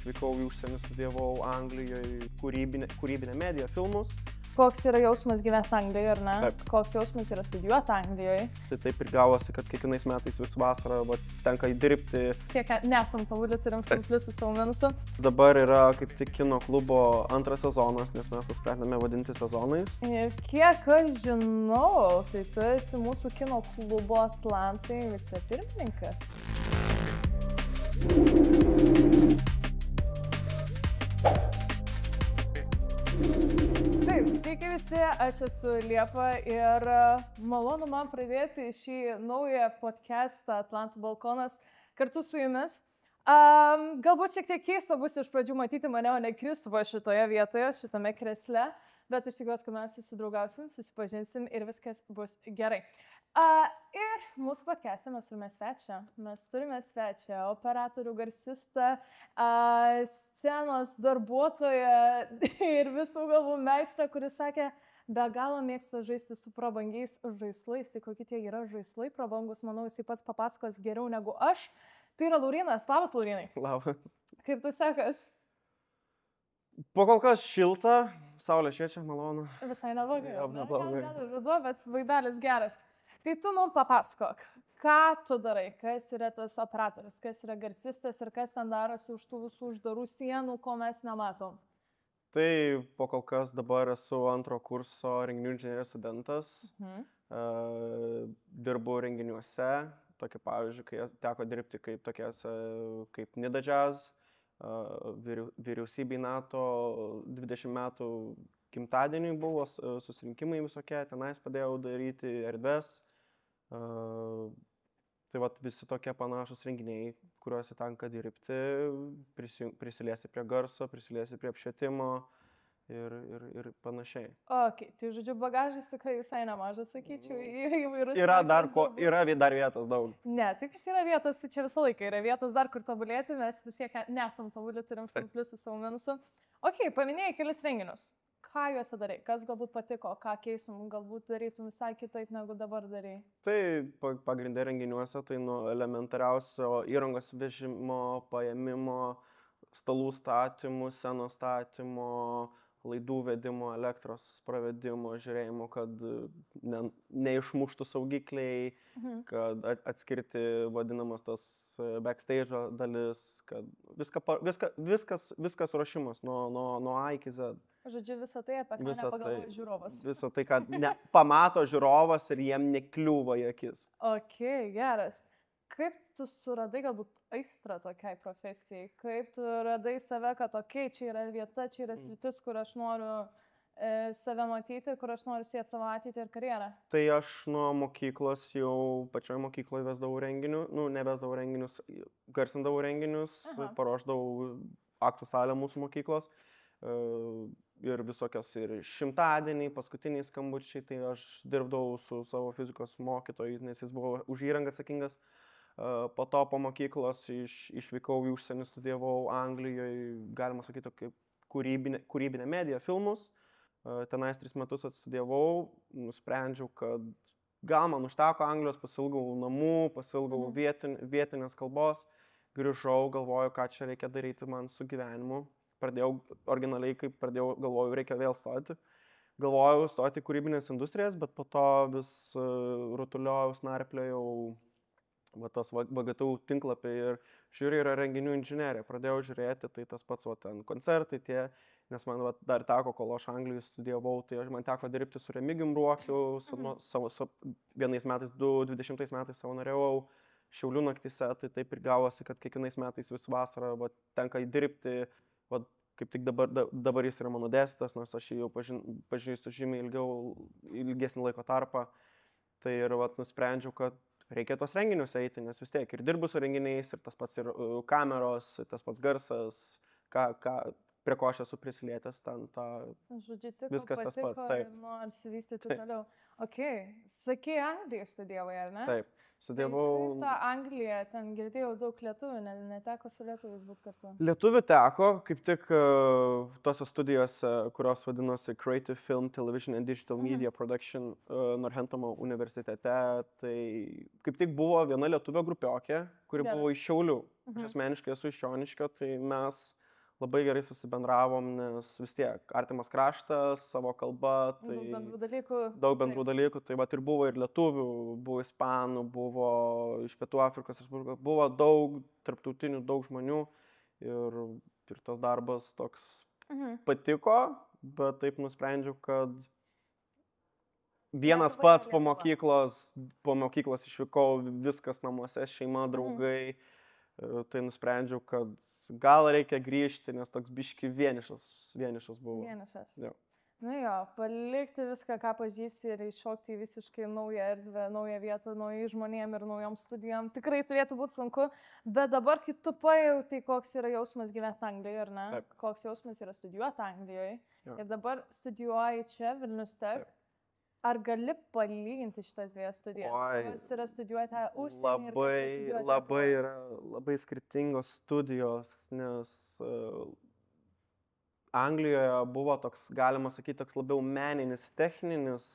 išvykau į užsienį, studijavau Anglijoje kūrybinę mediją, filmus. Koks yra jausmas gyventi Anglijoje, ar ne? Taip. Koks jausmas yra studijuoti Anglijoje? Tai taip ir gavosi, kad kiekvienais metais vis vasarą tenka dirbti. Siekia, nesam tobuli, turim savo pliusų, savo minusų. Dabar yra kaip tik kino klubo antras sezonas, nes mes nusprendėme vadinti sezonais. Ir kiek aš žinau, tai tu esi mūsų kino klubo Atlantai vicepirmininkas. Taip, sveiki visi, aš esu Liepa ir malonu man pradėti šį naują podcastą Atlantų balkonas kartu su jumis. Galbūt šiek tiek keista bus iš pradžių matyti mane, o ne Kristupą šitoje vietoje, šitame kresle, bet aš tikiuosi, kad mes susidraugausim, susipažinsim ir viskas bus gerai. Ir mūsų podcast'e mes turime svečią, operatorių, garsistą, scenos darbuotoją ir visų galvų meistrą, kuris sakė, be galo mėgsta žaisti su prabangiais žaislais. Tai kokie tie yra žaislai prabangus, manau, jisai pats papasakos geriau negu aš. Tai yra Laurynas. Labas, Laurynai. Labas. Kaip tu sekas? Po kol kas šilta, saulė šviečia, malonu. Visai neblogai. Neblogai. Ruduo, bet vaibelis geras. Tai tu man papasakok, ką tu darai, kas yra tas operatorius, kas yra garsistas ir kas ten darosi už tų visų uždarų sienų, ko mes nematom. Tai po kol kas dabar esu antro kurso renginių inžinierijos studentas. Dirbu renginiuose, tokie pavyzdžiui, kai teko dirbti kaip Nida Jazz, vyriausybei NATO 20 metų gimtadieniui buvo susirinkimai visokie, tenais padėjau daryti erdves. Tai visi tokie panašus renginiai, kuriuose tenka dirbti, prisiliesti prie garso, prisiliesti prie apšvietimo ir panašiai. Ok, tai žodžiu, bagažas tikrai visai nemažas, sakyčiau, įvairus. Yra dar vietos daug. Ne, tai kad yra vietos, tai čia visą laiką yra vietos dar kur tobulėti, mes vis tiek nesam tobuli, turim savo pliusų, savo minusų. Ok, paminėjai kelis renginius. Ką juose darai? Kas galbūt patiko, ką keisum, galbūt darytum visai kitaip negu dabar darai? Tai pagrindė renginiuose, tai nuo elementariausio įrangos vežimo, paėmimo, stalų statymų, scenos statymo, laidų vedimo, elektros pravedimo, žiūrėjimo, kad neišmuštų saugikliai, kad atskirti vadinamas tas backstage dalis, kad viskas ruošimas nuo A iki Z. Žodžiu, visą tai apie ką nepagalvoja žiūrovas. Visą tai, kad pamato žiūrovas ir jiem nekliūva į akis. Ok, geras. Kaip tu suradai galbūt aistrą tokiai profesijai? Kaip tu radai save, kad ok, čia yra vieta, čia yra sritis, kur aš noriu save matyti, kur aš noriu sieti savo ateitį ir karjerą? Tai aš nuo mokyklos jau pačioje mokykloje vesdavau renginius, garsindavau renginius, paruošdavau aktų salę mūsų mokyklos. Ir visokios ir šimtadieniai, paskutiniai skambučiai, tai aš dirbdavau su savo fizikos mokytoju, nes jis buvo už įrangą atsakingas. Po to po mokyklos išvykau į užsienį, studijavau Anglijoje, galima sakyti, kaip kūrybinę mediją, filmus. Tenais 3 metus atstudijavau, nusprendžiau, kad gal man užteko Anglijos, pasilgau namų, pasilgau vietinės kalbos, grįžau, galvoju, ką čia reikia daryti man su gyvenimu. Galvojau, reikia vėl stoti. Galvojau stoti į kūrybinės industrijas, bet po to vis rutuliojau, snarpliojau tos VGTU tinklapį ir žiūrėjau, yra renginių inžinerija. Pradėjau žiūrėti, tai tas pats ten koncertai tie, nes man dar teko, kol aš Anglijoje studijavau, tai man teko dirbti su Remigijum Ruokiu, vienais metais, 20 metais savanoriavau Šiaulių naktyse, tai taip ir gavosi, kad kiekvienais metais vis vasarą tenka dirbti. Kaip tik dabar jis yra mano dėstytojas, nors aš jį jau pažįstu žymiai ilgesnį laiko tarpą. Tai ir nusprendžiau, kad reikia tos renginius eiti, nes vis tiek ir dirbu su renginiais, ir tas pats ir kameros, ir tas pats garsas, prie ko aš esu prisilietęs, viskas tas pats. Taip. Nors vystyti toliau. Ok, sakei, Anglijoje studijavai, ar ne? Taip. Studijavau... Kaip ta Anglija, ten girdėjau daug lietuvių, neteko su lietuviais būti kartu? Lietuvių teko, kaip tik tose studijose, kurios vadinosi Creative Film, Television and Digital Media Production Northamptono universitete, tai kaip tik buvo viena lietuvio grupiokė, kuri buvo iš Šiaulių. Aš asmeniškai esu iš Joniškio, tai mes labai gerai susibendravom, nes vis tiek artimas kraštas, savo kalba, tai Daug bendrų dalykų. daug bendrų dalykų, tai vat ir buvo ir lietuvių, buvo ispanų, buvo iš Pietų Afrikos, buvo daug tarptautinių, daug žmonių ir tas darbas toks patiko, bet taip nusprendžiau, kad vienas Lietuva yra pats Lietuva. po mokyklos išvykau, viskas namuose, šeima, draugai, tai nusprendžiau, kad gal reikia grįžti, nes toks biški vienišas buvo. Vienišas. Jo. Nu jo, palikti viską, ką pažįsti ir iššokti į visiškai naują erdvę, naują vietą, naujai žmonėm ir naujom studijom. Tikrai turėtų būti sunku, bet dabar, kai tu pajautai, koks yra jausmas gyventi Anglijoje, ar ne? Taip. Koks jausmas yra studijuoti Anglijoje. Jo. Ir dabar studijuoji čia, Vilnius Tech. Taip. Ar gali palyginti šitas dviejas studijas? Oi. Kas yra studijuoti užsienį ir kas yra studijuoti Labai Lietuvoje? yra labai skirtingos studijos, nes Anglijoje buvo toks, galima sakyti, toks labiau meninis, techninis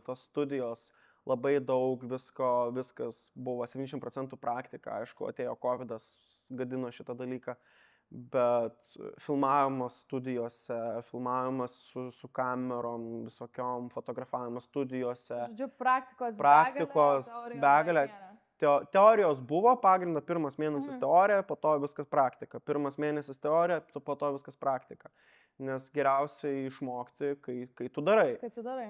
tos studijos, labai daug viskas buvo 70% praktika, aišku, atėjo COVID-as, gadino šitą dalyką, bet filmavimas studijose, filmavimas su kamerom, visokiom fotografavimo studijose. Žodžiu, praktikos begalė. Teorijos buvo pagrinda, pirmas mėnesis teorija, po to viskas praktika. Pirmas mėnesis teorija, po to viskas praktika. Nes geriausiai išmokti, kai tu darai. Kai tu darai.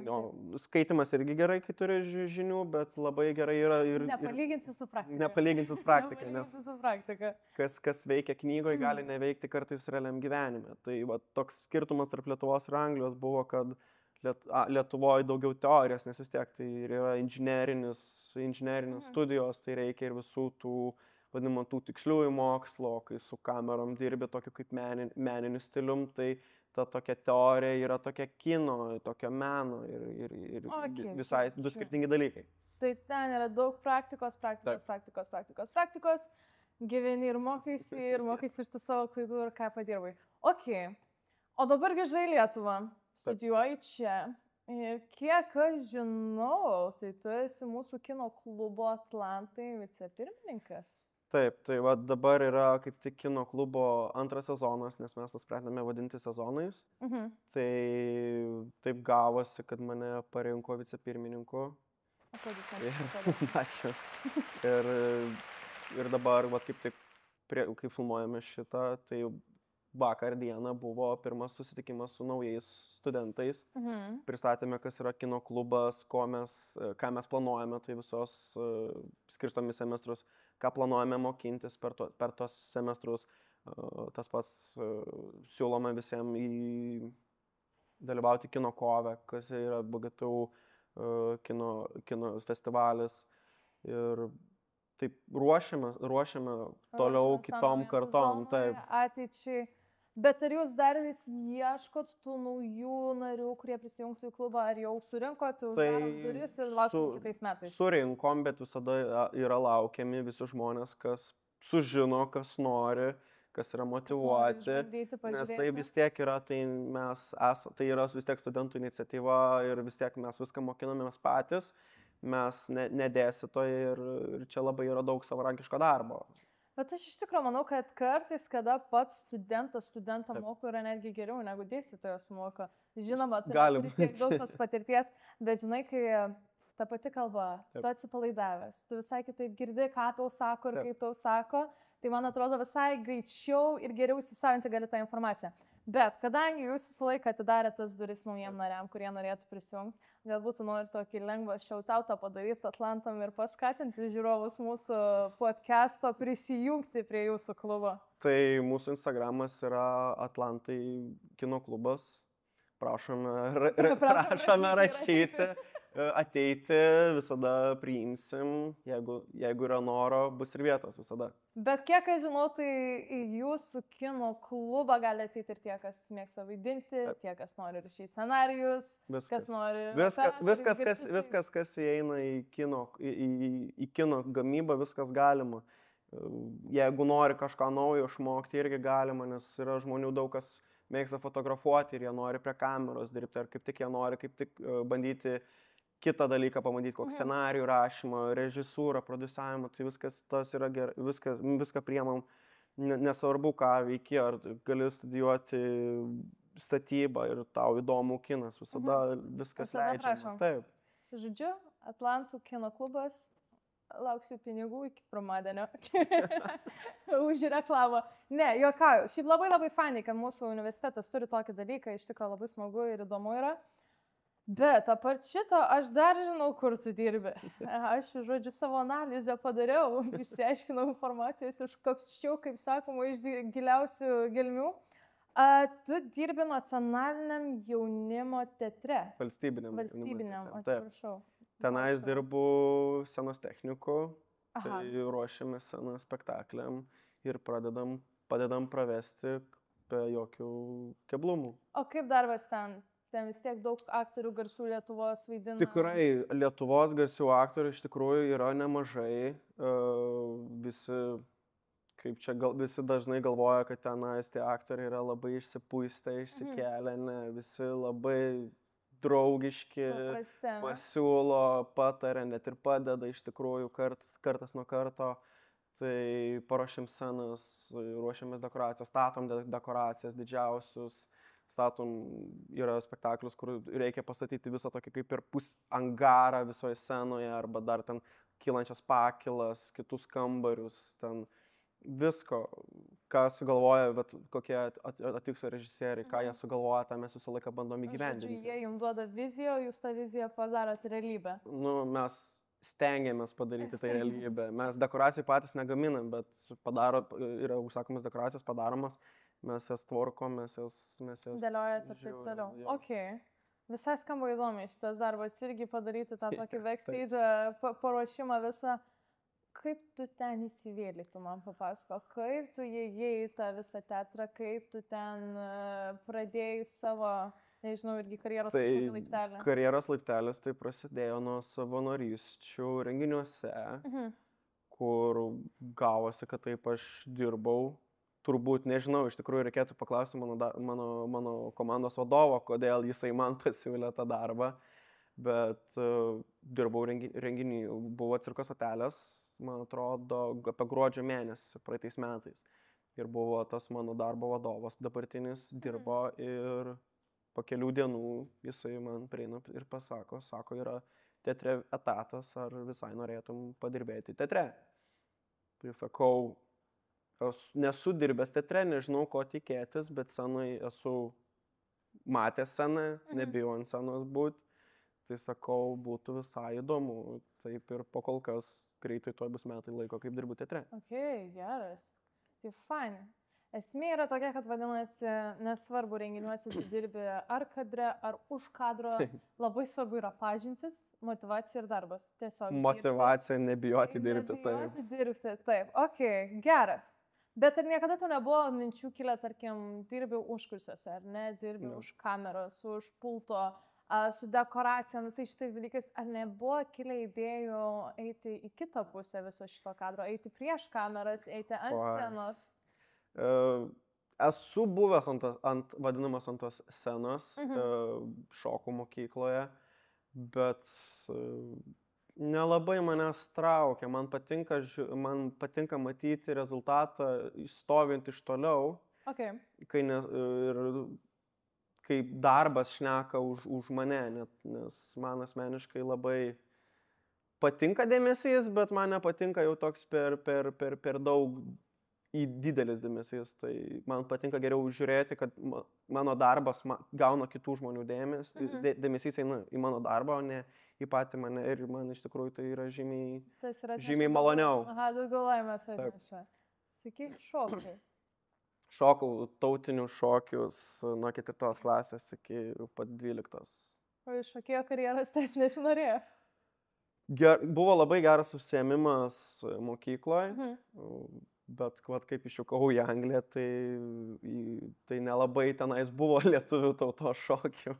Skaitimas irgi gerai, kai turi žinių, bet labai gerai yra ir... Nepalyginsi su praktika. Nepalyginsi su praktika, Nepalyginsi su praktika. Kas veikia knygoje, gali neveikti kartais realiam gyvenime. Tai va, toks skirtumas tarp Lietuvos ir Anglijos buvo, kad Lietuvoje daugiau teorijos, nes vis tiek tai yra inžinerinės studijos, tai reikia ir visų tų vadinamų tų tiksliųjų mokslo, kai su kamerom dirbi tokiu kaip meniniu stilium, tai ta tokia teorija yra tokia kino, tokia meno ir visai du skirtingi dalykai. Tai ten yra daug praktikos, gyveni ir mokaisi iš tų savo klaidų ir ką padirbai. Ok, o dabar grįžai į Lietuvą. Studijuoji čia ir kiek aš žinau, tai tu esi mūsų kino klubo Atlantai vicepirmininkas. Taip, tai va dabar yra kaip tik kino klubo antras sezonas, nes mes nusprendėme vadinti sezonais. Tai taip gavosi, kad mane parinko vicepirmininku. Ačiū. Ir dabar, va kaip tik, kai filmuojame šitą, tai vakar dieną buvo pirmas susitikimas su naujais studentais. Pristatėme, kas yra kino klubas, ką mes planuojame, tai visos skirstomis semestrus, ką planuojame mokintis per tos semestrus. Tas pats siūlome visiems dalyvauti kino kove, kas yra BGTU kino festivalis. Ir taip ruošiame toliau kitom kartom. Ateičiai. Bet ar jūs dar vis ieškot tų naujų narių, kurie prisijungtų į klubą, ar jau surinkot, uždarom duris ir lauksim kitais metais? Surinkom, bet visada yra laukiami visi žmonės, kas sužino, kas nori, kas yra motyvuoti. Nes tai vis tiek yra, tai yra vis tiek studentų iniciatyva ir vis tiek mes viską mokinamės patys, mes nedėsitoje ir čia labai yra daug savarankiško darbo. Bet aš iš tikrųjų manau, kad kartais, kada pats studentą moko, yra netgi geriau negu dėstytojas moko. Žinoma, tu turi tiek daug tos patirties, bet žinai, kai ta pati kalba, tu atsipalaidavęs, tu visai kitaip girdi, ką tau sako ir kaip tau sako, tai man atrodo visai greičiau ir geriau įsisavinti gali tą informaciją. Bet kadangi jūs visą laiką atidarėte tas duris naujiem nariam, kurie norėtų prisijungti, galbūt tu nori tokį lengvą šautautą padaryti Atlantam ir paskatinti žiūrovus mūsų podcast'o prisijungti prie jūsų klubo. Tai mūsų Instagramas yra Atlantai kino klubas. Prašome rašyti, ateiti, visada priimsim, jeigu yra noro, bus ir vietos visada. Bet kiek aš žinau, tai į jūsų kino klubą gali ateiti ir tie, kas mėgsta vaidinti, tie, kas nori rašyti scenarijus, kas nori... Viskas, kas įeina į kino gamybą, viskas galima. Jeigu nori kažką naujo išmokti, irgi galima, nes yra žmonių daug, kas mėgsta fotografuoti ir jie nori prie kameros dirbti, ar kaip tik jie nori bandyti kitą dalyką pamatyti, kokį scenarijų rašymą, režisūrą, produsavimą, tai viskas tas yra gerai, viską priemam nesvarbu, ką veiki, ar gali studijuoti statybą ir tau įdomu kinas, visada viskas Visada leidžiama. prašom. Taip. Žodžiu, Atlantų kino klubas, lauksiu pinigų iki pirmadienio. Už reklamą. Ne, juokauju. Šiaip labai labai fainai, kad mūsų universitetas turi tokį dalyką, iš tikrųjų labai smagu ir įdomu yra. Bet apart šito, aš dar žinau, kur tu dirbi. Aš, žodžiu, savo analizę padariau, išsiaiškinau informacijas, iškapščiau, kaip sakoma, iš giliausių gelmių. Tu dirbi nacionaliniam jaunimo teatre. Valstybiniam. Atsiprašau. Tenais dirbu scenos techniku, tai ruošiame sceną spektakliam ir padedam pravesti be jokių keblumų. O kaip darbas ten? Ten vis tiek daug aktorių garsų Lietuvos vaidina. Tikrai, Lietuvos garsių aktorių iš tikrųjų yra nemažai. Visi dažnai galvoja, kad tenais tie aktoriai yra labai išsipūstę, išsikėlę, ne, visi labai draugiški, pasiūlo, patarė, net ir padeda iš tikrųjų kartas nuo karto. Tai paruošiam scenas, ruošiamės dekoracijas, statom dekoracijas didžiausius. Yra spektaklius, kur reikia pastatyti visą tokį kaip ir angarą visoje scenoje, arba dar ten kylančias pakilas, kitus kambarius, ten visko, ką sugalvoja, kokie atvyks režisieriai, ką jie sugalvoja, tą mes visą laiką bandom įgyvendinti. Žodžiu, jie jums duoda viziją, jūs tą viziją padarot realybę. Mes stengiamės padaryti tai realybę. Mes dekoracijų patys negaminam, bet yra užsakomas dekoracijas padaromas. Mes jas tvarkom, mes jas dėliojat ir taip toliau. Ja. Ok. Visai skamba įdomiai šitas darbas irgi padaryti tą tokį backstage paruošimą visą. Kaip tu ten įsivėlį, tu man papasako, kaip tu įėjai į tą visą teatrą, kaip tu ten pradėjai savo, nežinau, irgi karjeros laiptelį. Karjeros laiptelis tai prasidėjo nuo savanorysčių renginiuose, kur gavosi, kad taip aš dirbau. Turbūt, nežinau, iš tikrųjų reikėtų paklausti mano komandos vadovo, kodėl jisai man pasiūlė tą darbą, bet dirbau renginį, buvo Cirko stotelės, man atrodo, apie gruodžio mėnesį praeitais metais. Ir buvo tas mano darbo vadovas dabartinis, dirbo ir po kelių dienų jisai man prieina ir pasako, yra teatre etatas, ar visai norėtum padirbėti teatre. Tai sakau, nesu dirbęs teatre, nežinau, ko tikėtis, bet senai esu matęs sceną, nebijau ant scenos būti. Tai sakau, būtų visai įdomu. Taip ir po kol kas greitai tuoj bus metai laiko, kaip dirbu teatre. Ok, geras. Tai fain. Esmė yra tokia, kad vadinasi, nesvarbu renginiuose tu dirbi ar kadre, ar už kadro, labai svarbu yra pažintis, motyvacija ir darbas. Tiesiog motyvacija, nebijoti dirbti. Nebijoti dirbti, taip. Ok, geras. Bet ar niekada tu nebuvo minčių kilę, tarkim, dirbi užkursiuose, ar ne, dirbi už kameros, už pulto, su dekoracijom, visais šitais dalykais, ar nebuvo kilę idėjų eiti į kitą pusę viso šito kadro, eiti prieš kameras, eiti ant scenos? Esu buvęs vadinamas ant tos scenos, šokų mokykloje, bet nelabai manęs traukia, man patinka matyti rezultatą stovint iš toliau, kai darbas šneka už mane, nes man asmeniškai labai patinka dėmesys, bet man nepatinka jau toks per daug didelis dėmesys, tai man patinka geriau žiūrėti, kad mano darbas gauna kitų žmonių dėmesys eina į mano darbą, o ne į patį mane, ir man iš tikrųjų tai yra žymiai maloniau. Aha, daugiau laimės atneša. Sakyk, šokai. Šokau tautinius šokius nuo 4 klasės iki pat 12. O iš šokėjo karjeros tęs nesinorėjo? Buvo labai geras užsiėmimas mokykloje, bet kaip iššokau į Angliją, tai nelabai tenais buvo lietuvių tautos šokių.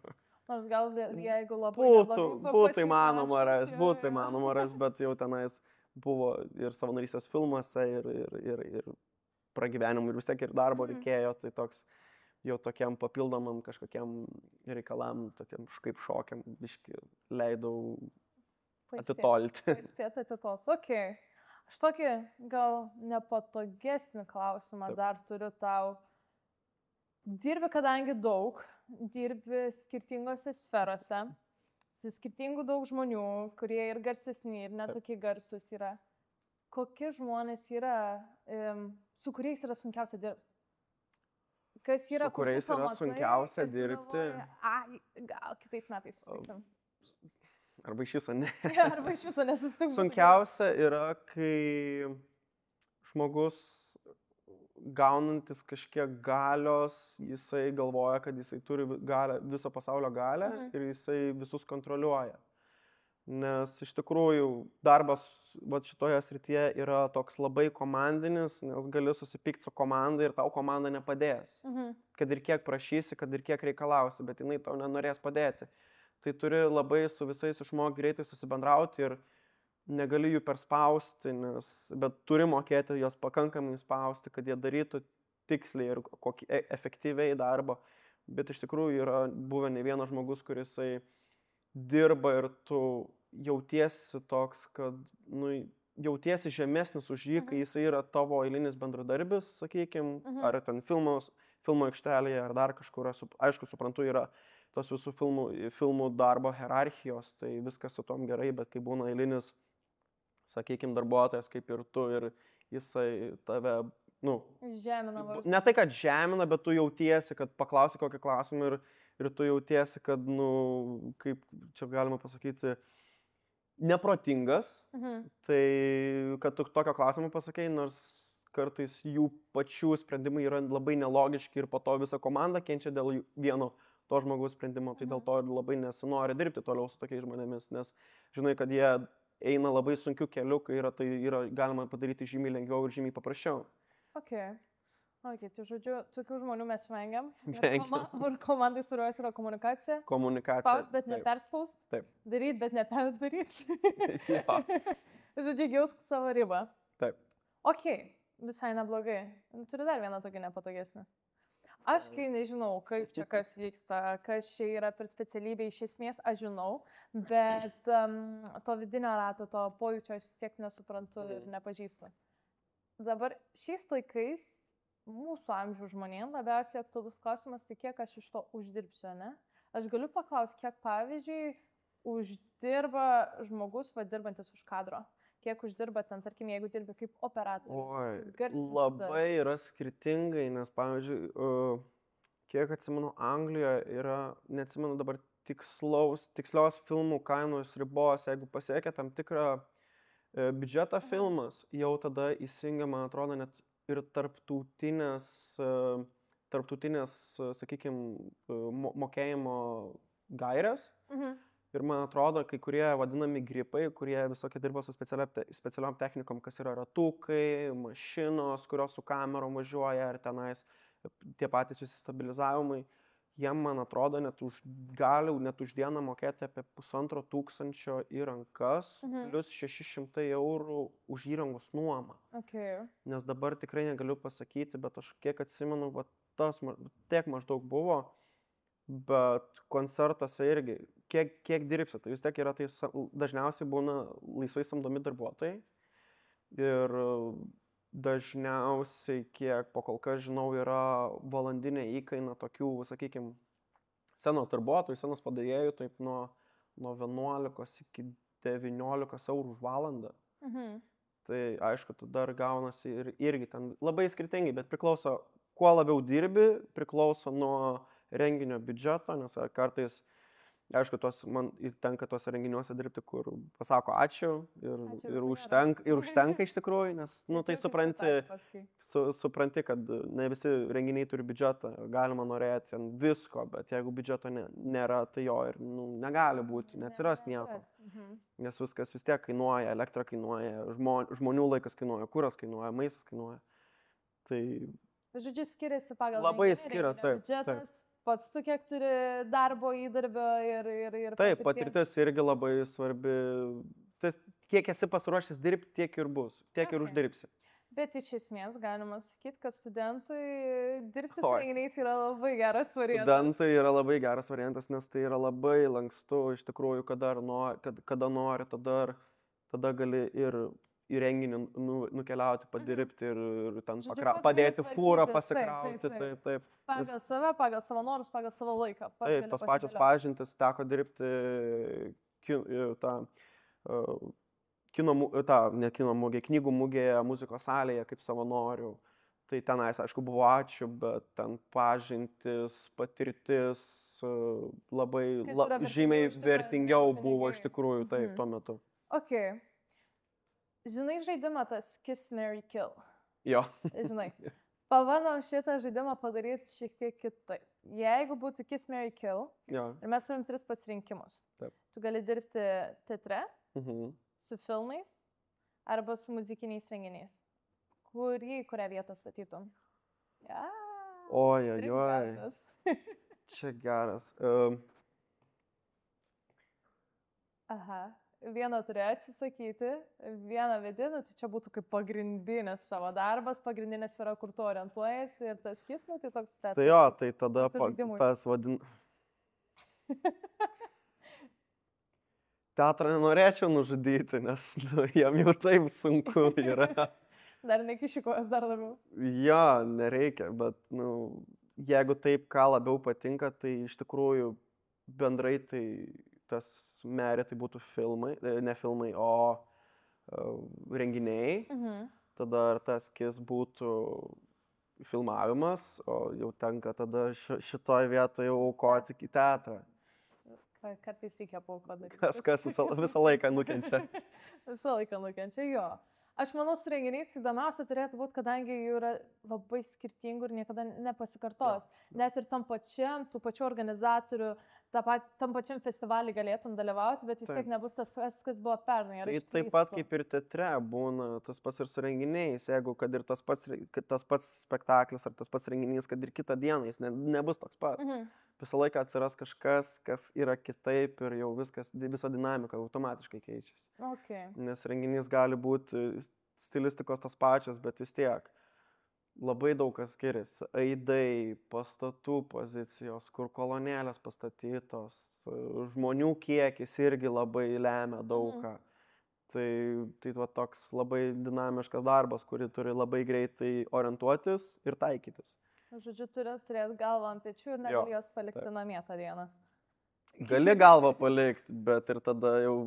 Nors gal jeigu labai būtų įmanoma ras, bet jau tenais buvo ir savanorystės filmuose, ir pragyvenimui, ir vis tiek ir darbo reikėjo, tai toks jau tokiam papildomam kažkokiam reikalam, tokiam kaip šokiam, biški leidau atitolti. Ok. Aš tokį gal nepatogesnį klausimą dar turiu tau. Dirbi kadangi daug, dirbi skirtingose sferose, su skirtingu daug žmonių, kurie ir garsesni, ir netokie garsus yra. Kokie žmonės yra, su kuriais yra sunkiausia dirbti? Kas yra, Su kuriais yra sunkiausia dirbti? Gal kitais metais susitiksim. Arba iš viso ne. Arba iš viso nesusitiksim. Sunkiausia yra, kai žmogus gaunantis kažkiek galios, jisai galvoja, kad jisai turi galę, viso pasaulio galę ir jisai visus kontroliuoja. Nes iš tikrųjų darbas šitoje srityje yra toks labai komandinis, nes gali susipykti su komanda ir tau komanda nepadės. Kad ir kiek prašysi, kad ir kiek reikalausi, bet jinai tau nenorės padėti. Tai turi labai su visais išmokti greitai susibendrauti ir negali jų perspausti, bet turi mokėti jos pakankamai spausti, kad jie darytų tiksliai ir efektyviai darbą. Bet iš tikrųjų yra buvę ne vienas žmogus, kuris dirba ir tu jautiesi toks, kad jautiesi žemesnis už jį, kai jisai yra tavo eilinis bendradarbis, sakykime, ar ten filmo aikštelėje, ar dar kažkur. Aišku, suprantu, yra tos visų filmų darbo hierarchijos, tai viskas su tom gerai, bet kai būna eilinis, sakykime, darbuotojas kaip ir tu ir jisai tave, žemina vos. Ne tai, kad žemina, bet tu jautiesi, kad paklausi kokį klausimą ir tu jautiesi, kad, kaip čia galima pasakyti, neprotingas, tai kad tu tokio klausimo pasakei, nors kartais jų pačių sprendimai yra labai nelogiški ir po to visa komanda kenčia dėl vieno to žmogaus sprendimo, tai dėl to labai nesinori dirbti toliau su tokiais žmonėmis, nes žinai, kad jie eina labai sunkiu keliu, kai tai yra galima padaryti žymiai lengviau ir žymiai paprasčiau. Okay, tai žodžiu, tokių žmonių mes vengiam. Ir komandai su kuriuos yra komunikacija. Spaus, bet neperspaust. Taip. Daryt, bet neperdaryt. Žodžiu, jausk savo ribą. Taip. Visai neblogai. Turiu dar vieną tokį nepatogesnį. Aš kai nežinau, kaip čia kas vyksta, kas čia yra per specialybę, iš esmės aš žinau, bet to vidinio rato, to pojūčio aš vis tiek nesuprantu ir nepažįstu. Dabar šiais laikais mūsų amžiaus žmonėms labiausiai aktualus klausimas, tai kiek aš iš to uždirbsiu, ne? Aš galiu paklausti, kiek pavyzdžiui uždirba žmogus, dirbantis už kadro. Kiek uždirba ten, tarkim, jeigu dirbi kaip operatorius, garsistas. Labai yra skirtingai, nes, pavyzdžiui, kiek atsimenu, Anglijoje yra, neatsimenu dabar tikslios filmų kainos ribos, jeigu pasiekia tam tikrą biudžetą filmas, jau tada įsijungia, man atrodo, net ir tarptautinės, sakykime, mokėjimo gairės. Ir man atrodo, kai kurie vadinami gripai, kurie visokie dirba su specialiom technikom, kas yra ratukai, mašinos, kurios su kamerom važiuoja, ar tenais tie patys visi stabilizavimai, jiem, man atrodo, gali net už dieną mokėti apie 1500 į rankas, plus 600 eurų už įrangos nuomą. Nes dabar tikrai negaliu pasakyti, bet aš kiek atsimenu, tiek maždaug buvo. Bet koncertuose irgi, kiek dirbsi, tai vis tiek yra, tai dažniausiai būna laisvai samdomi darbuotojai ir dažniausiai, kiek po kol kas žinau, yra valandinė įkaina tokių, sakykime, scenos darbuotojų, scenos padėjėjų, taip nuo 11 iki 19 eurų už valandą. Tai aišku, tu dar gaunasi ir irgi ten labai skirtingai, bet priklauso, kuo labiau dirbi, priklauso nuo renginio biudžeto, nes kartais, aišku, man tenka tuose renginiuose dirbti, kur pasako ačiū ir užtenka iš tikrųjų, nes, tai supranti, kad ne visi renginiai turi biudžetą, galima norėti visko, bet jeigu biudžeto nėra, tai jo ir negali būti, neatsiras nieko, nes viskas vis tiek kainuoja, elektra kainuoja, žmonių laikas kainuoja, kuras kainuoja, maistas kainuoja. Tai... Žodžiu, skiriasi pagal labai skiriasi, biudžetas. Pats tu kiek turi darbo įdarbio ir taip, patirtis irgi labai svarbi. Kiek esi pasiruošęs dirbti, tiek ir bus, tiek ir uždirbsi. Bet iš esmės galima sakyti, kad studentui dirbti su renginiais yra labai geras variantas. Studentui yra labai geras variantas, nes tai yra labai lankstu, iš tikrųjų, kada nori, tada gali ir į renginį nukeliauti, padirbti ir ten Žodžiu, pats padėti gali fūrą, tvarkytis, pasikrauti, taip. Pagal save, pagal savo norus, pagal savo laiką. Taip, tos pačios pažintis teko dirbti kino mugė, knygų mugėje, muzikos salėje kaip savanorių. Tai tenais, aišku, buvo ačiū, bet ten pažintis, patirtis labai žymiai vertingiau buvo iš tikrųjų taip tuo metu. Ok. Žinai žaidimą tas Kiss, Marry, Kill? Jo. Žinai. Pabandom šitą žaidimą padaryti šiek tiek kitaip. Jeigu būtų Kiss, Marry, Kill, ir mes turim 3 pasirinkimus. Taip. Tu gali dirbti teatre, su filmais arba su muzikiniais renginiais. Kurią vietą statytum? Oi. Čia geras. Aha. Vieną turėjo atsisakyti, vieną vedinų, tai čia būtų kaip pagrindinis savo darbas, pagrindinė sfera, kur tu orientuojasi ir tas Kiss, tai toks teatras. Tai jo, tai tada tas teatrą nenorėčiau nužudyti, nes jam jau taip sunku yra. Dar nekišikojas dar labiau. Jo, nereikia, bet jeigu taip, ką labiau patinka, tai iš tikrųjų bendrai tai tas merė tai būtų filmai, ne filmai, o renginiai. Tada ar tas Kiss būtų filmavimas, o jau tenka tada šitoj vietoje jau aukoti į teatrą. Kartais reikia paaukoti. Kažkas visą laiką nukenčia. Visą laiką nukenčia, jo. Aš manau, su renginiais įdomiausia turėtų būti, kadangi jų yra labai skirtingų ir niekada nepasikartos. Net ir tam pačiam, tų pačių organizatorių, tam pačiam festivalį galėtum dalyvauti, bet vis tiek nebus tas pats, kas buvo pernai. Tai taip pat kaip ir teatre būna tas pats ir su renginiais, jeigu kad ir tas pats spektaklis ar tas pats renginys, kad ir kitą dieną jis nebus toks pat. Visą laiką atsiras kažkas, kas yra kitaip ir jau visa dinamika automatiškai keičiasi. Okay. Nes renginys gali būti stilistikos tas pačios, bet vis tiek labai daug kas skiriasi. Aidai, pastatų pozicijos, kur kolonėlės pastatytos, žmonių kiekis irgi labai lemia daugą. Tai va toks labai dinamiškas darbas, kurį turi labai greitai orientuotis ir taikytis. Žodžiu, turi turėti galvą ant pečių ir negali jos palikti namie tą dieną. Gali galvą palikti, bet ir tada jau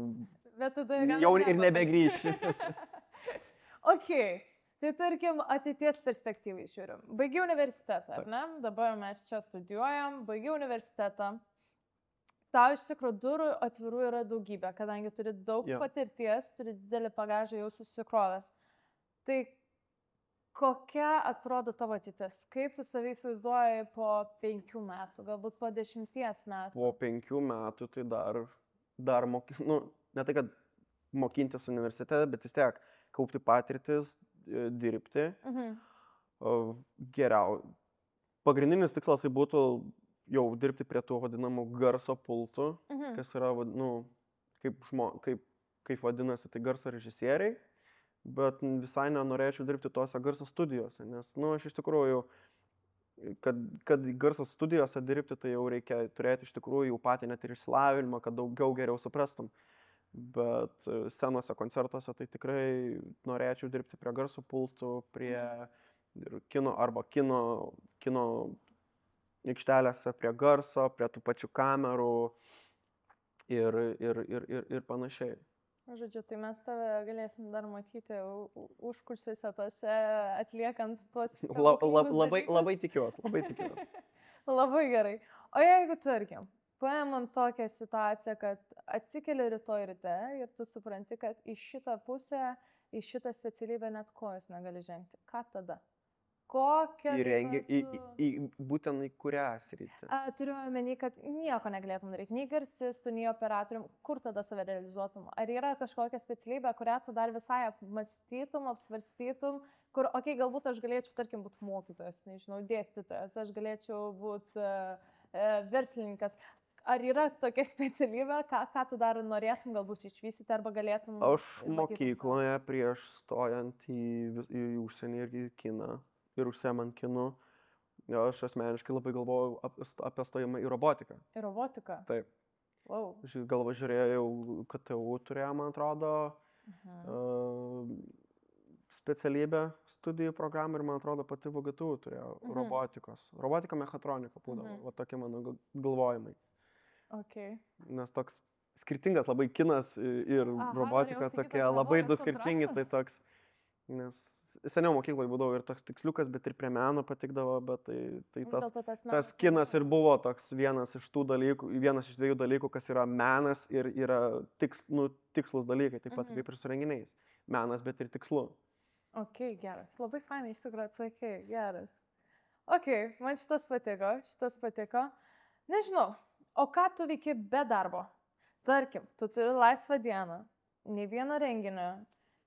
ir nebegrįši. Ok, tai tarkim ateities perspektyvai žiūrim. Baigiau universitetą, ar ne? Dabar mes čia studijuojam, baigiau universitetą. Tau iš tikrųjų durų atvirų yra daugybė, kadangi turi daug patirties, turi didelį bagažą jau susikrovęs. Tai kokia atrodo tavo ateitis? Kaip tu savai įsivaizduoji po 5 metų, galbūt po 10 metų? Po 5 metų tai dar ne tai, kad mokintis universitete, bet vis tiek kaupti patirtis, dirbti. Geriau. Pagrindinis tikslas tai būtų jau dirbti prie tų vadinamų garso pultų, kas yra, kaip vadinasi, tai garso režisieriai. Bet visai nenorėčiau dirbti tuose garso studijose, nes, aš iš tikrųjų, kad garso studijose dirbti, tai jau reikia turėti iš tikrųjų jau patį net ir išsilavinimą, kad daugiau geriau suprastum. Bet scenose, koncertuose, tai tikrai norėčiau dirbti prie garso pultų, prie kino arba kino aikštelėse, prie garso, prie tų pačių kamerų ir panašiai. Žodžiu, tai mes tave galėsim dar matyti užkulisiuose tose atliekant tuos Labai tikiuosi. Labai gerai. O jeigu tarkim, paimam tokią situaciją, kad atsikeli rytoj ryte ir tu supranti, kad į šitą pusę, į šitą specialybę net kojos negali žengti. Ką tada? Būtent į kurią sritį? Turiu omeny, kad nieko negalėtum daryti, nei garsistų, nei operatorium. Kur tada save realizuotum? Ar yra kažkokia specialybė, kurią tu dar visai apmastytum, apsvarstytum, kur, galbūt aš galėčiau, tarkim, būti mokytojas, nežinau, dėstytojas, aš galėčiau būti verslininkas. Ar yra tokia specialybė, ką tu dar norėtum galbūt išvystyti arba galėtum? Aš mokykloje prieš stojant į užsienį ir į kiną. Ir užsiemant kinu, aš asmeniškai labai galvojau apie stojimą į robotiką. Į robotiką? Taip. Wow. Aš žiūrėjau, KTU turėjo, man atrodo, specialybę studijų programą ir, man atrodo, pati VGTU turėjo robotikos. Robotika mechatronika būdavo, va tokie mano galvojimai. Okay. Nes toks skirtingas labai kinas ir robotika tokie labai du skirtingi, tai toks, nes seniau mokykloje būdavo ir toks tiksliukas, bet ir prie meno patikdavo, bet tai tas kinas ir buvo toks vienas iš tų dalykų, vienas iš dviejų dalykų, kas yra menas ir yra tikslus dalykai, taip pat kaip ir su renginiais. Menas, bet ir tikslu. Ok, geras. Labai fainai iš tikrųjų atsakai, geras. Ok, man šitas patiko. Nežinau, o ką tu veiki be darbo? Tarkim, tu turi laisvą dieną, nei vieno renginio,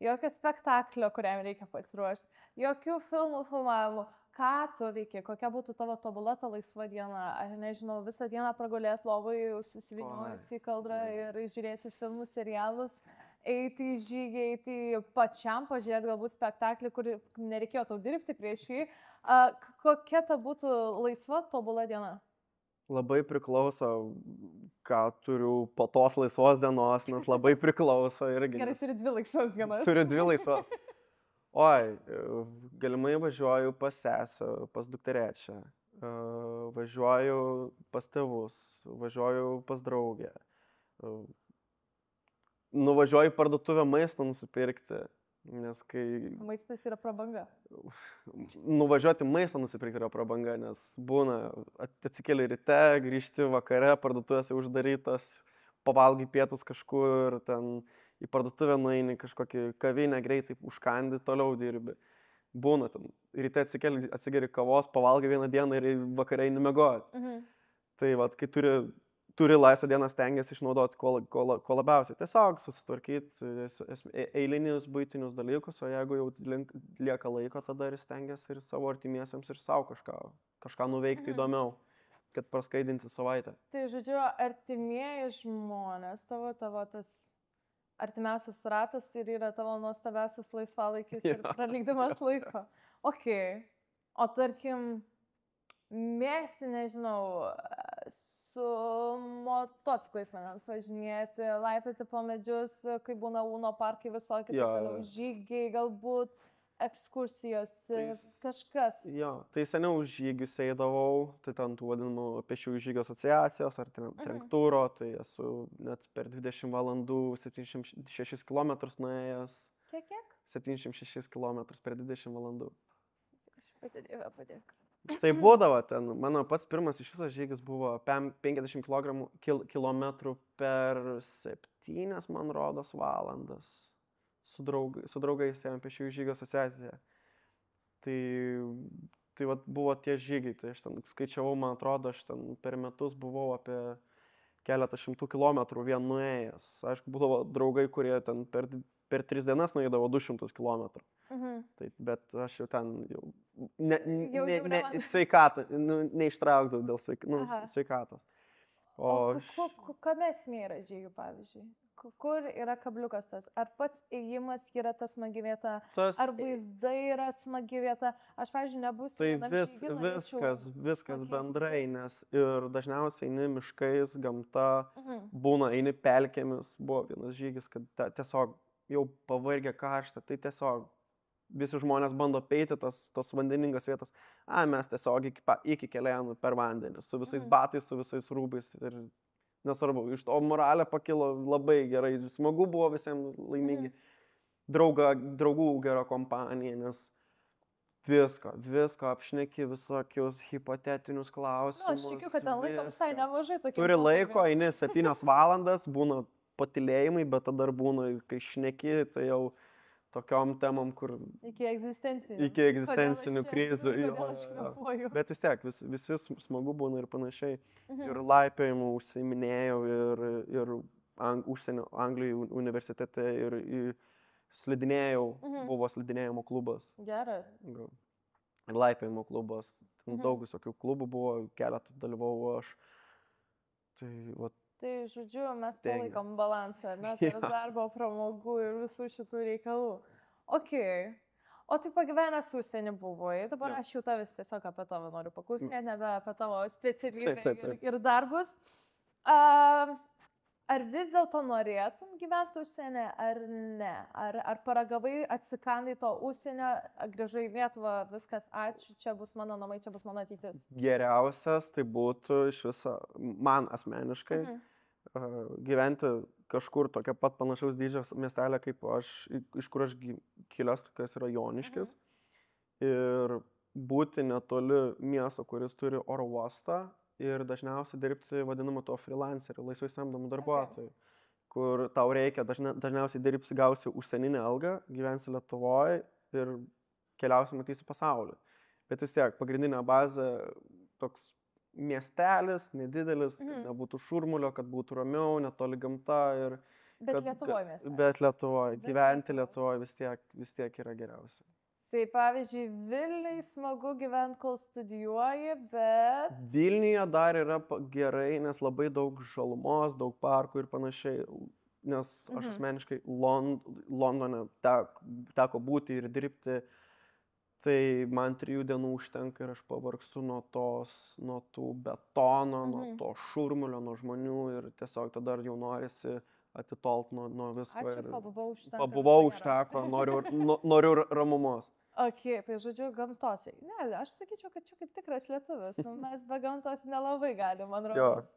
jokio spektaklio, kuriam reikia pasiruošti, jokių filmų filmavimų. Ką tu veiki? Kokia būtų tavo tobula ta laisva diena? Ar nežinau, visą dieną pragulėti lovai, susiviniojus į kaldrą ir žiūrėti filmus, serialus, eiti į žygį, eiti pačiam, pažiūrėti galbūt spektaklį, kur nereikėjo tau dirbti prieš jį. Kokia ta būtų laisva tobula diena? Labai priklauso, ką turiu po tos laisvos dienos, nes labai priklauso irgi. Gerai, turi 2 laisvos dienas. Turiu 2 laisvos. Oi, galimai važiuoju pas sesę, pas dukterėčią, važiuoju pas tėvus, važiuoju pas draugę, nuvažiuoju į parduotuvę maisto nusipirkti, nes kai... Maistas yra prabanga. Nuvažiuoti maistą nusipirkti yra prabanga, nes būna atsikeli ryte, grįžti vakare, parduotuvės uždarytos, pavalgai pietus kažkur, ten į parduotuvę nueini, kažkokį kavinę greitai užkandi, toliau dirbi. Būna ten, ryte atsigeri kavos, pavalgai vieną dieną ir vakare eini miegoti. Tai vat, kai turi laisvą dieną, stengiasi išnaudoti ko labiausiai. Tiesiog susitvarkyti eilinius buitinius dalykus, o jeigu jau lieka laiko, tada ir stengiasi ir savo artimiesiams ir savo kažką nuveikti įdomiau, kad praskaidinti savaitę. Tai žodžiu, artimieji žmonės, tavo tas artimiausias ratas ir yra tavo nuostabiausias laisvalaikis ir pralikdamas laiko. Ok, o tarkim, mėgsti, nežinau, su motociklais vandens važinėti, laipioti po medžius, kai būna Uno parkai visokie, toliau žygiai, galbūt ekskursijos, kažkas. Jo, tai seniau žygius eidavau, tai ten tų vadinamų pėsčiųjų žygio asociacijos ar trenktūro, tai esu net per 20 valandų 76 km nuėjęs. Kiek? 76 km per 20 valandų. Aš pati Dieve padėk. Tai būdavo ten, mano pats pirmas iš visas žygis buvo 50 km per 7, man rodos, valandas. Su draugais ėjom pėsčiųjų žygio asociacijoje. Tai vat, buvo tie žygiai, tai aš ten skaičiavau, man atrodo, aš ten per metus buvau apie keletą šimtų kilometrų vien nuėjęs. Aišku, būdavo draugai, kurie ten per 3 dienas nuėdavo 200 kilometrų. Tai, bet aš jau ten sveikatą, neištraukdavau dėl sveikatos. O kame esmė yra žygių, pavyzdžiui? Kur yra kabliukas tas? Ar pats ėjimas yra ta smagi vieta? Ar vaizdai yra smagi vieta? Aš, pavyzdžiui, nebūsiu. Tai viskas bendrai, nes ir dažniausiai eini miškais, gamta, būna eini pelkėmis. Buvo vienas žygis, kad tiesiog jau pavargę karštą, tai tiesiog visi žmonės bando peiti tas vandeningas vietas. Mes tiesiog iki keliaujame per vandenį, su visais batais, su visais rūbais ir nesvarbu. Iš to moralė pakilo labai gerai, smagu buvo visiems laimingi. Draugų gera kompanija, nes visko apšneki, visokius hipotetinius klausimus. Aš tikiu, kad ten laiko visai nemažai tokių. Turi laiko, eini 7 valandas, būna patilėjimai, bet tada dar būna, kai šneki, tai jau tokiom temom, kur... Iki egzistencinių krizių. Bet vis tiek, visi smagu būna ir panašiai. Ir laipiojimų užsiiminėjau ir užsienio Anglijų universitete ir slidinėjau, buvo slidinėjimo klubas. Geras. Ir laipiojimo klubas. Daug visokių klubų buvo, keletą dalyvavau aš. Tai, žodžiu, mes palaikom balansą, ne, tarp darbo, pramogų ir visų šitų reikalų. Ok. O tai pagyvenęs užsienį buvai, dabar aš jau tavęs tiesiog apie tavo noriu paklausinėti, nebe apie tavo specialybę ir darbus. ar vis dėlto norėtum gyventi užsienį, ar ne? Ar paragavai, atsikandai to užsienio, grįžai į Lietuvą, viskas, ačiū, čia bus mano namai, čia bus mano ateitis? Geriausias tai būtų iš viso, man asmeniškai, gyventi kažkur tokia pat panašaus dydžio miestelė kaip aš, iš kur aš kilęs, kas yra Joniškis. Ir būti netoli miesto, kuris turi oro uostą ir dažniausiai dirbti vadinamu to freelanceriu, laisvai samdomų darbuotojų, kur tau reikia, dažniausiai dirbsi, gausi užsieninę algą, gyvensi Lietuvoje ir keliausi, matysi pasaulį. Bet vis tiek, pagrindinė bazė toks miestelis, nedidelis, kad nebūtų šurmulio, kad būtų ramiau, netoli gamta ir... Bet Lietuvoje miestelis. Bet Lietuvoje, gyventi Lietuvoje vis tiek yra geriausia. Tai pavyzdžiui, Vilniuje smagu gyventi, kol studijuoji, bet... Vilniuje dar yra gerai, nes labai daug žalumos, daug parkų ir panašiai. Nes aš asmeniškai Londone teko būti ir dirbti, tai man 3 dienų užtenka ir aš pavargstu nuo tų betono, nuo to šurmulio, nuo žmonių ir tiesiog tada jau norisi atitolt nuo visko. Ačiū, pabuvau užteko. Pabuvau užteko, noriu ramumos. Ok, tai žodžiu, gamtos. Ne, aš sakyčiau, kad čia kaip tikras lietuvis. Mes be gamtos nelabai galim, man rodos.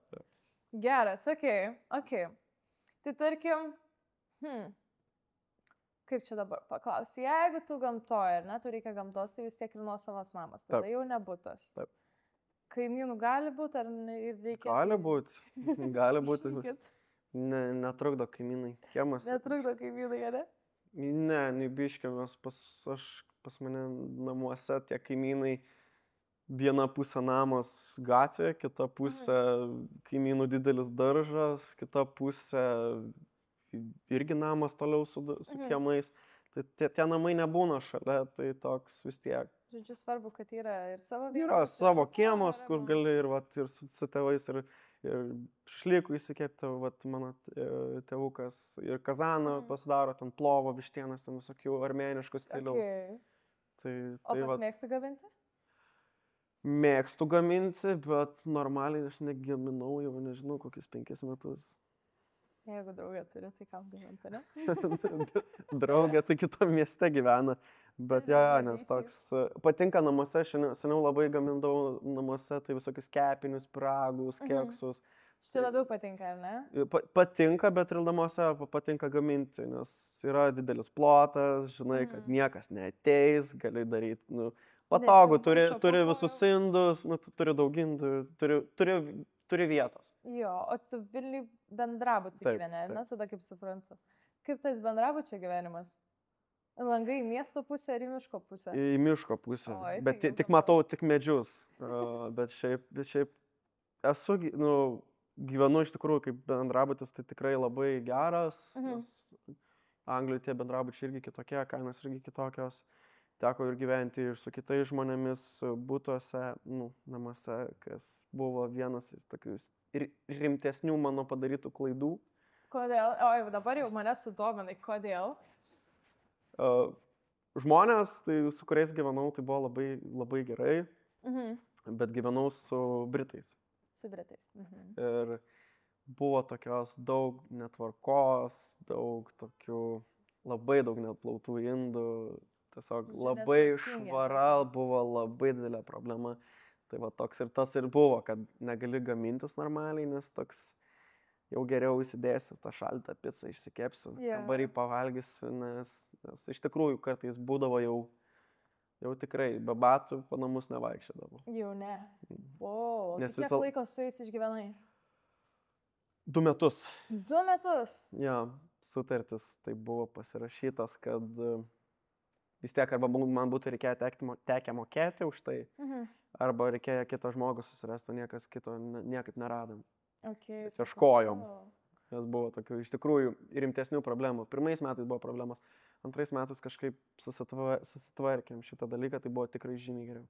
Geras, ok. Tai tarkim, kaip čia dabar paklausti, jeigu tu gamtoje, ar ne, tu reikia gamtos, tai vis tiek ir nuosavas namas, tada jau nebūtas. Taip. Kaimynų gali būti, ar reikia? Gali būti. Netrukdo kaimynai. Kiemas. Netrukdo kaimynai, ne? Ne, biškiamas, pas mane namuose tie kaimynai, viena pusė namas gatvė, kita pusė kaimynų didelis daržas, kita pusė irgi namas toliau su kiemais. Tai tie namai nebūna šalia, tai toks vis tiek. Žodžiu, svarbu, kad yra ir savo vietos. Yra savo kiemas, kur gali ir su tėvais ir šlykų įsikepti, mano tėvukas ir kazaną pasidaro, ten plovo, vištienas, ten visokių armėniškų stiliaus. O kas mėgsti gaminti? Mėgstu gaminti, bet normaliai aš negaminau jau, nežinau, kokius 5 metus. Jeigu draugė turi, tai kam gaminti, ne? Draugė tai kitam mieste gyvena, bet nes toks patinka namuose, seniau labai gamindavau namuose, tai visokius kepinius, pyragus, keksus. Štai labiau patinka, ar ne? Patinka, bet ir namuose patinka gaminti, nes yra didelis plotas, žinai, kad niekas neateis, gali daryti, patogu, turi visus indus, turi daug indų, turi vietos. Jo, o tu Vilniui bendrabutį gyveni, ne? Tada kaip suprantu. Kaip tas bendrabučio gyvenimas? Langai į miesto pusę ar į miško pusę? Į miško pusę, bet tik matau tik medžius, bet šiaip esu, gyvenu iš tikrųjų kaip bendrabutis, tai tikrai labai geras, nes Anglijoje tie bendrabučiai irgi kitokie, kainos irgi kitokios. Teko ir gyventi ir su kitais žmonėmis būtuose, namuose, kas buvo vienas iš tokių rimtesnių mano padarytų klaidų. Kodėl? O dabar jau mane sudominai, kodėl? Žmonės, tai su kuriais gyvenau, tai buvo labai, labai gerai, bet gyvenau su Britais. Su Britais. Ir buvo tokios daug netvarkos, labai daug neplautų indų. Tiesiog labai švara buvo labai didelė problema. Tai va toks ir tas ir buvo, kad negali gamintis normaliai, nes toks jau geriau įsidėsiu tą šaltą pizzą, išsikepsiu, kambarį pavalgysiu, nes iš tikrųjų kartais būdavo jau tikrai be batų po namus nevaikščiodavo. Jau ne. O kiek laiko su jais išgyvenai? 2 metus. 2 metus? Ja, sutartis tai buvo pasirašytas, kad vis tiek arba man būtų reikėję tekę mokėti už tai, arba reikėjo kitą žmogų susirasti, niekas kito niekaip neradom. Ieškojom, nes buvo tokių iš tikrųjų rimtesnių problemų. 1 metais buvo problemos, 2 metais kažkaip susitvarkėm šitą dalyką, tai buvo tikrai žymiai geriau.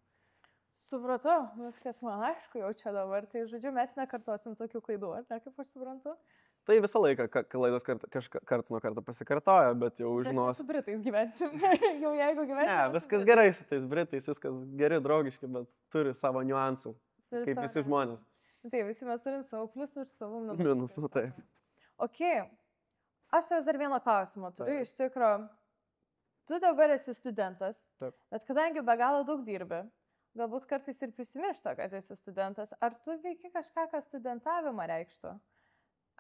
Supratau, viskas man aišku jau čia dabar, tai žodžiu, mes nekartosim tokių klaidų, ar ne, kaip aš suprantu? Tai visą laiką klaidos karts nuo karto pasikartoja, bet jau žinos. Bet su Britais gyvensim, jau jeigu gyvensim. Ne, viskas gerai su tais Britais, viskas geri, draugiški, bet turi savo niuansų, kaip visi žmonės. Tai visi mes turim savo pliusų ir savo minusų. Taip. Ok, aš tavęs dar vieną klausimą turiu. Taip. Iš tikrųjų, tu dabar esi studentas, Taip. bet kadangi be galo daug dirbi, galbūt kartais ir prisimiršta, kad esi studentas, ar tu veiki kažką, kas studentavimą reikštų?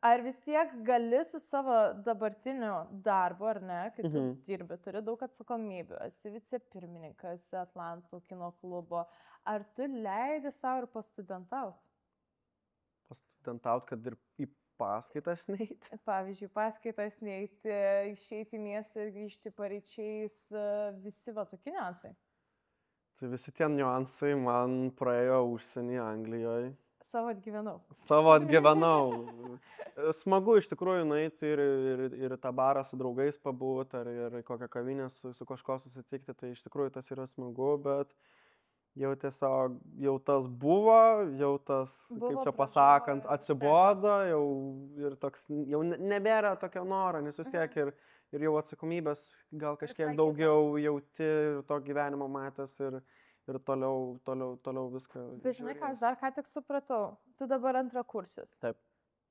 Ar vis tiek gali su savo dabartiniu darbu, ar ne, kai tu dirbi, turi daug atsakomybių, esi vicepirmininkas Atlantų kino klubo, ar tu leidi savo ir pastudentauti? Pastudentauti, kad ir į paskaitas neiti. Pavyzdžiui, paskaitas neiti, išeiti į miestą ir grįžti paryčiais, visi va tokie niuansai. Tai visi tie niuansai man praėjo užsienį Anglijoje. Savo atgyvenau. Savo atgyvenau. Smagu iš tikrųjų nueiti ir tą barą su draugais pabūti, ar ir kokią kavinę su kažko susitikti, tai iš tikrųjų tas yra smagu, bet jau tiesiog, jau tas buvo, jau tas, kaip čia pasakant, atsibodo, jau ir toks, jau nebėra tokio noro, nes vis tiek ir jau atsakomybės gal kažkiek daugiau jauti ir to gyvenimo matęs ir toliau viską. Bet žinai, ką aš dar ką tik supratau, tu dabar antra kursis. Taip.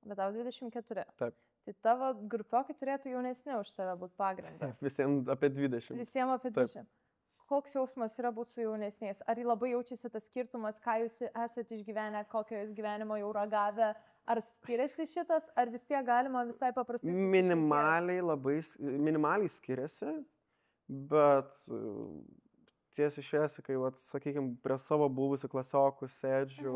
Bet tau 24. Taip. Tai tavo grupiokai turėtų jaunesni už tave būti pagrindas. Visiems apie 20. Visiems apie 20. Koks jausmas yra būti su jaunesniais? Ar labai jaučiasi tas skirtumas, ką jūs esate išgyvenę, kokio jūs gyvenimo jau ragavę? Ar skiriasi šitas, ar vis tiek galima visai paprastai? Minimaliai skiriasi, bet tiesiai šviesiai, kai, sakykime, prie savo buvusių klasiokų sėdžiu,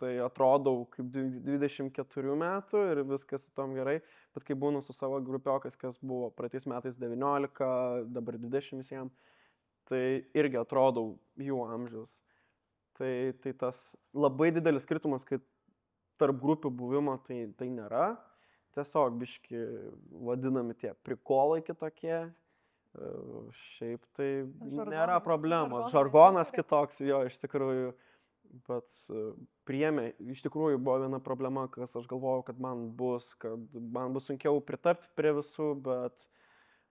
tai atrodau kaip 24 metų ir viskas su tom gerai, bet kai būnu su savo grupiokais, kas buvo praeitais metais 19, dabar 20 visiems, tai irgi atrodau jų amžiaus. Tai tas labai didelis skirtumas, kai tarp grupių buvimo tai nėra. Tiesiog biški vadinami tie prikolai kitokie. Šiaip tai nėra problemos. Žargonas kitoks jo iš tikrųjų. Bet priėmė, iš tikrųjų buvo viena problema, kas aš galvojau, kad man bus sunkiau pritapti prie visų, bet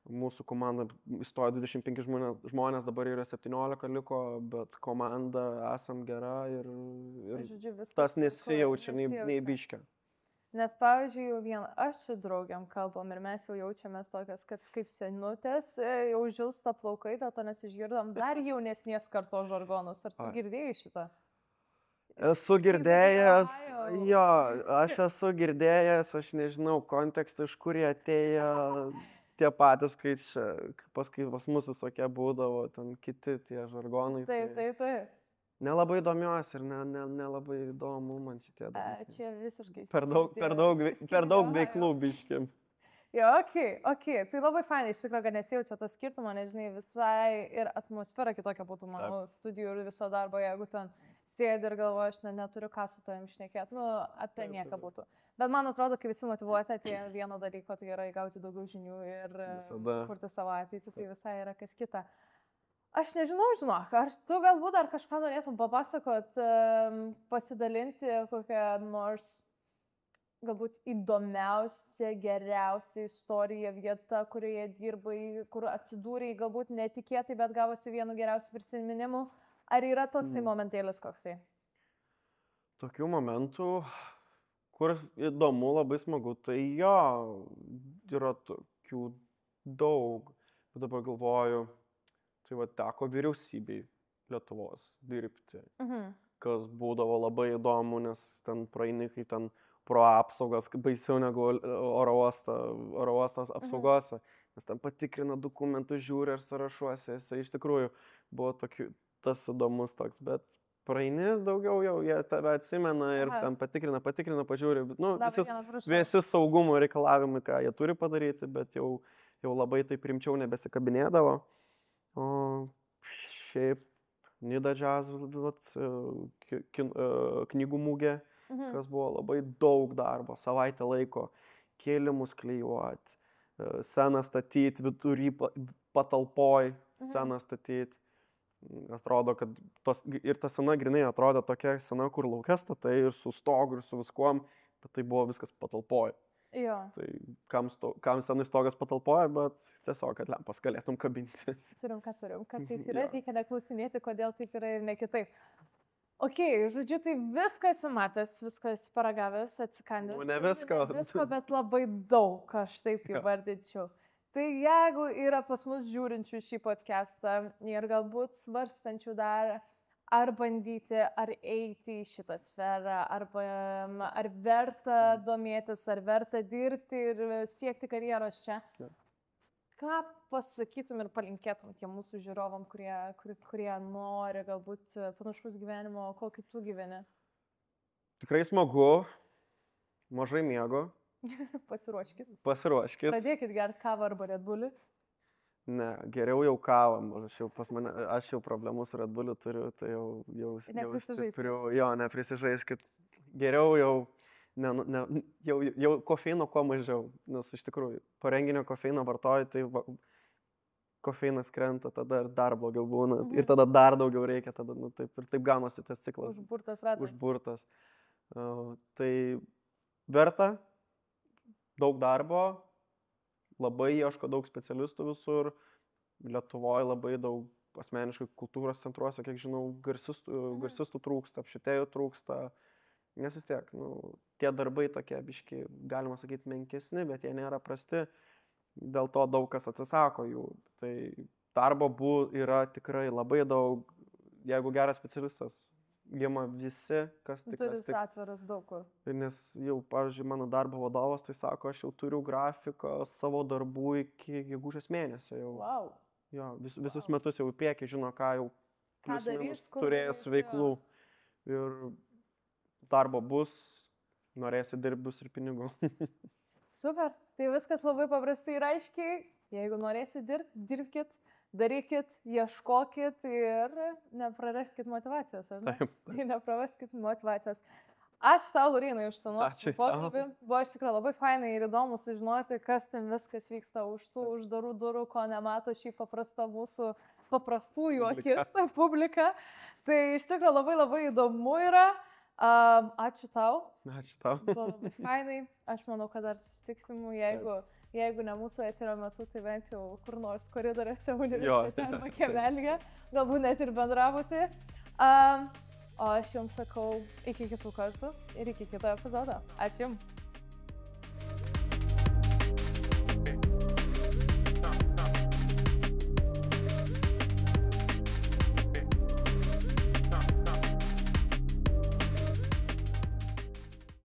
mūsų komanda įstojo 25 žmonės, dabar yra 17 liko, bet komanda esam gera ir tas nesijaučia nei biškio. Nes, pavyzdžiui, jau vien aš su draugiam kalbam ir mes jau jaučiamės tokias, kad kaip senutės, jau žilsta plaukai, dėl to nes išgirdom dar jaunesnės kartos žargonus. Ar tu girdėjai šitą? Esu girdėjęs, jo, aš esu girdėjęs, aš nežinau kontekstą, iš kur jie atėjo. Tie patys, kai pas mus visokie būdavo, ten kiti tie žargonai. Taip. Nelabai domiuosi ir nelabai įdomu man šitie dalykai. Čia visiškai. Per daug veiklų biškim. Jo, ok. Tai labai fainai, iš tikrųjų, kad nesijaučia tas skirtumą, nežinai, visai ir atmosfera kitokia būtų mano studijų ir viso darbo, jeigu ten sėdi ir galvoju, aš neturiu ką su tavim šnekėti, apie nieką būtų. Bet man atrodo, kai visi motyvuoti atėjo vieno dalyko, tai yra įgauti daugiau žinių ir kurti savo ateitį, tai visai yra kas kita. Aš nežinau, žinok, ar tu galbūt dar kažką norėtum papasakot, pasidalinti kokią nors galbūt įdomiausia, geriausia istorija, vieta, kurioje dirbai, kur atsidūrei, galbūt netikėtai, bet gavosi vienu geriausiu prisiminimu. Ar yra toksai momentėlis koksai? Tokių momentų, kur įdomu, labai smagu, tai jo, yra tokių daug. Bet dabar galvoju, tai va teko vyriausybei Lietuvos dirbti, kas būdavo labai įdomu, nes ten praeini, kai ten pro apsaugas, baisiau negu oro uostos apsaugose, nes ten patikrina dokumentus, žiūri ar sąrašuose, jisai iš tikrųjų buvo tas įdomus toks, bet praeini daugiau jau, jie tave atsimena ir ten patikrina, pažiūri, visi saugumo reikalavimai, ką jie turi padaryti, bet jau labai taip rimčiau nebesikabinėdavo. O šiaip Nida Jazz, knygų mūgė, kas buvo labai daug darbo, savaitę laiko, kėlimus klijuoti, sceną statyti, vidury patalpoj sceną statyti. Atrodo, kad ir ta scena grinai atrodo tokia scena, kur lauke statai ir su stogu ir su viskuom, bet tai buvo viskas patalpoj. Jo. Tai kam scenai stogas patalpoja, bet tiesiog, kad lempas galėtum kabinti. Turim. Kartais yra, reikia neklausinėti, kodėl taip yra ir ne kitaip. Ok, žodžiu, tai visko esi matęs, visko esi paragavęs, atsikandęs. Ne visko. Visko, bet labai daug, aš taip įvardinčiau. Tai jeigu yra pas mus žiūrinčių šį podcastą ir galbūt svarstančių dar, ar bandyti, ar eiti į šitą sferą, arba ar verta domėtis, ar verta dirbti ir siekti karjeros čia. Ką pasakytum ir palinkėtum tiem mūsų žiūrovam, kurie nori galbūt panašaus gyvenimo, kokį tu gyveni? Tikrai smagu, mažai miego. Pasiruoškit. Pradėkit gerti kavą arba Red Bullį. Ne, geriau jau kavą, aš jau problemų su Red Bulliu turiu, tai jau stipriu, neprisižaiskit. Geriau jau kofeino kuo mažiau, nes iš tikrųjų po renginio kofeiną vartoju, tai kofeinas krenta, tada dar blogiau būna ir tada dar daugiau reikia, tada taip gaunasi tas ciklas. Užburtas ratas. Užburtas. Tai verta, daug darbo, labai ieško daug specialistų visur, Lietuvoje labai daug asmeniškai kultūros centruose, kiek žinau, garsistų trūksta, apšvietėjų trūksta. Nes vis tiek, tie darbai tokie biški, galima sakyti, menkesni, bet jie nėra prasti, dėl to daug kas atsisako jų. Tai darbo yra tikrai labai daug, jeigu geras specialistas, ima visi, kas tik. Turis atviras daug kur. Nes jau, pavyzdžiui, mano darbo vadovas, tai sako, aš jau turiu grafiką savo darbų iki gegužės mėnesio jau. Wow. Jo, visus metus jau į priekį žino, ką jau turės veiklų. Ir darbo bus, norėsi dirbti, bus ir pinigų. Super, tai viskas labai paprastai ir aiškiai. Jeigu norėsi dirbti, dirbkit, darykit, ieškokit ir nepraraskit motyvacijos. Taip. Nepraraskit motyvacijos. Ačiū tau, Laurynai, už tą nuostabų pokalbį. Buvo iš tikrųjų labai fainai ir įdomu sužinoti, kas ten viskas vyksta už tų uždarų durų, ko nemato šį mūsų paprastųjų akis publika. Tai iš tikrųjų labai labai įdomu yra. Ačiū tau. Ačiū tau. Labai fainai. Aš manau, kad dar susitiksim, jeigu ne mūsų eterio metu, tai bent jau kur nors koridoriuose universitete arba kiemelyje, galbūt net ir bendrabuti. O aš jums sakau iki kitų kartų ir iki kito epizodo. Ačiū jums.